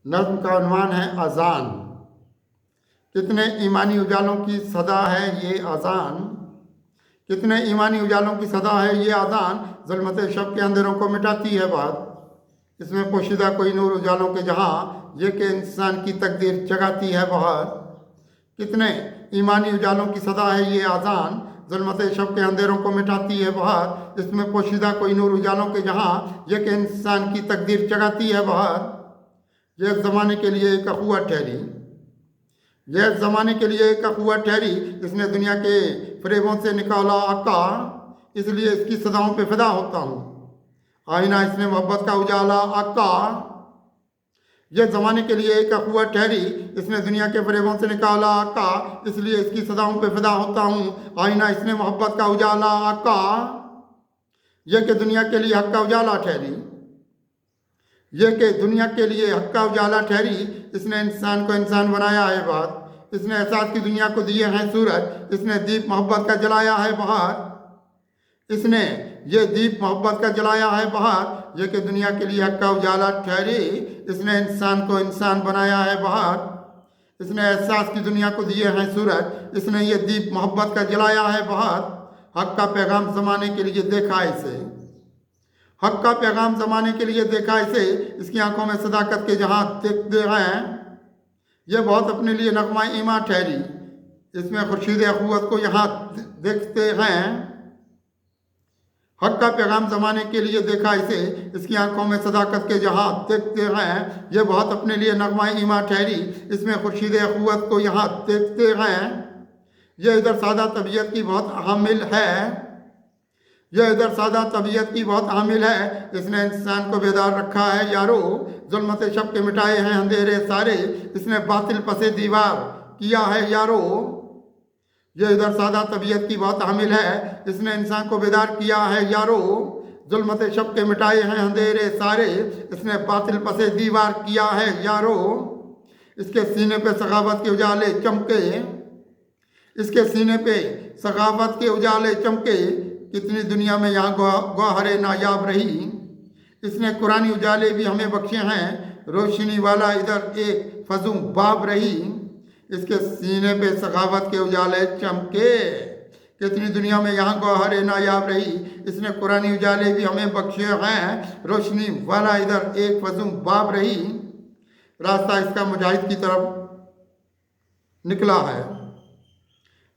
नज़्म का उन्वान है अज़ान। कितने ईमानी उजालों की सदा है ये अज़ान, कितने ईमानी उजालों की सदा है ये अज़ान, ज़ुल्मत शब के अंधेरों को मिटाती है बात। इसमें पोशीदा कोई नूर उजालों के जहाँ, ये कि इंसान की तकदीर जगाती है बहार। कितने ईमानी उजालों की सदा है ये अज़ान, ज़ुल्मत शब के अंधेरों को मिटाती है बहार। इसमें पोशीदा कोई नूर उजालों के जहाँ, ये कि इंसान की तकदीर जगाती है बहार। यह ज़माने के लिए एक अख़ुवत ठहरी, यह ज़माने के लिए एक अख़ुवत ठहरी, इसने दुनिया के फ़रेबों से निकाला आका, इसलिए इसकी सदाओं पे फ़िदा होता हूँ। आईना इसने मोहब्बत का उजाला आका। यह ज़माने के लिए एक अख़ुवत ठहरी, इसने दुनिया के फ़रेबों से निकाला आका, इसलिए इसकी सदाओं पे फ़िदा होता हूँ। आईना इसने मोहब्बत का उजाला आका। यह कि दुनिया के लिए हक़ का उजाला ठहरी, यह कि दुनिया के लिए हक़ का उजाला ठहरी, इसने इंसान को इंसान बनाया है बात। इसने एहसास की दुनिया को दिए हैं सूरज, इसने दीप मोहब्बत का जलाया है बहार। इसने ये दीप मोहब्बत का जलाया है बहार। यह कि दुनिया के लिए हक़ का उजाला ठहरी, इसने इंसान को इंसान बनाया है बहार। इसने एहसास की दुनिया को दिए हैं सूरज, इसने ये दीप मोहब्बत का जलाया है बहार। हक़ का पैगाम ज़माने के लिए देखा इसे, हक़ का पैगाम ज़माने के लिए देखा इसे, इसकी आंखों में सदाकत के जहाँ देखते हैं, यह बहुत अपने लिए नगमा ईमा ठहरी, इसमें खुर्शीद अख़ुवत को यहाँ देखते हैं। हक़ का पैगाम ज़माने के लिए देखा इसे, इसकी आंखों में सदाकत के जहाँ देखते हैं, यह बहुत अपने लिए नगमा ईमा ठहरी, इसमें खुर्शीद अख़ुवत को यहाँ देखते हैं। यह इधर सादा तबीयत की बहुत हामिल है, यह इधर सादा तबीयत की बहुत हामिल है, इसने इंसान को बेदार रखा है यारो, ज़ुल्मत शब के मिटाए हैं अंधेरे सारे, इसने बातिल पसे दीवार किया है यारो। यह इधर सादा तबीयत की बहुत हामिल है, इसने इंसान को बेदार किया है यारो, ज़ुल्मत शब के मिटाए हैं अंधेरे सारे, इसने बातिल पसे दीवार किया है यारो। इसके सीने पे सखावत के उजाले चमके, इसके सीने पे सखावत के उजाले चमके, कितनी दुनिया में यहाँ गौहरे नायाब रही। इसने कुरानी उजाले भी हमें बख्शे हैं, रोशनी वाला इधर एक फजूं बाब रही। इसके सीने पे सखावत के उजाले चमके, कितनी दुनिया में यहाँ गौहरे नायाब रही। इसने कुरानी उजाले भी हमें बख्शे हैं, रोशनी वाला इधर एक फजूं बाब रही। रास्ता इसका मुजाहिद की तरफ निकला है,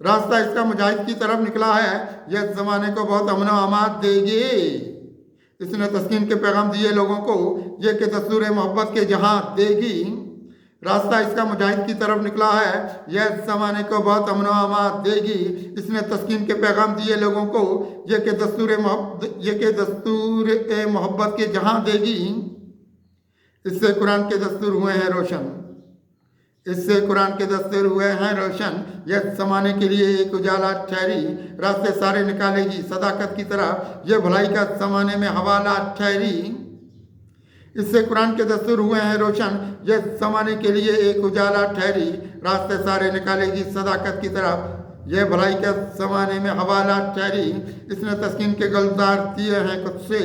रास्ता इसका मुजाहिद की तरफ निकला है, यह ज़माने को बहुत अमन अमाद देगी। इसने तस्कीन के पैगाम दिए लोगों को, यह कि दस्तूर मोहब्बत के जहाँ देगी। रास्ता इसका मुजाहिद की तरफ निकला है, यह ज़माने को बहुत अमन अमाद देगी। इसने तस्कीन के पैगाम दिए लोगों को, यह कि दस्तूर मोहब्बत के जहाँ देगी। इससे कुरान के दस्तूर हुए हैं रोशन, इससे कुरान के दस्तूर हुए हैं रोशन, यह ज़माने के लिए एक उजाला ठहरी, रास्ते सारे निकालेगी सदाकत की तरह, यह भलाई का ज़माने में हवाला ठहरी। इससे कुरान के दस्तूर हुए हैं रोशन, यह ज़माने के लिए एक उजाला ठहरी, रास्ते सारे निकालेगी सदाकत की तरफ, यह भलाई का ज़माने में हवाला ठहरी। इसने तस्कीन के गुलजार दिए हैं कुत्सी,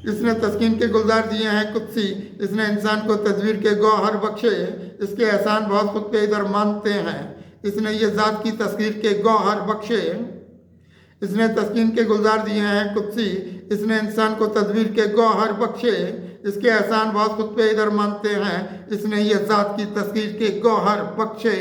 इसने तस्कीन के गुलजार दिए हैं कुत्सी, इसने इंसान को तस्वीर के गौहर बख्शे, इसके एहसान बहुत खुद पे इधर मानते हैं, इसने ये ज़ात की तस्वीर के गौहर बख्शे। इसने तस्कीन के गुलजार दिए हैं कुत्सी, इसने इंसान को तस्वीर के गौहर बख्शे, इसके एहसान बहुत खुद पे इधर मानते हैं, इसने ये ज़ात की तस्वीर के गौहर बख्शे।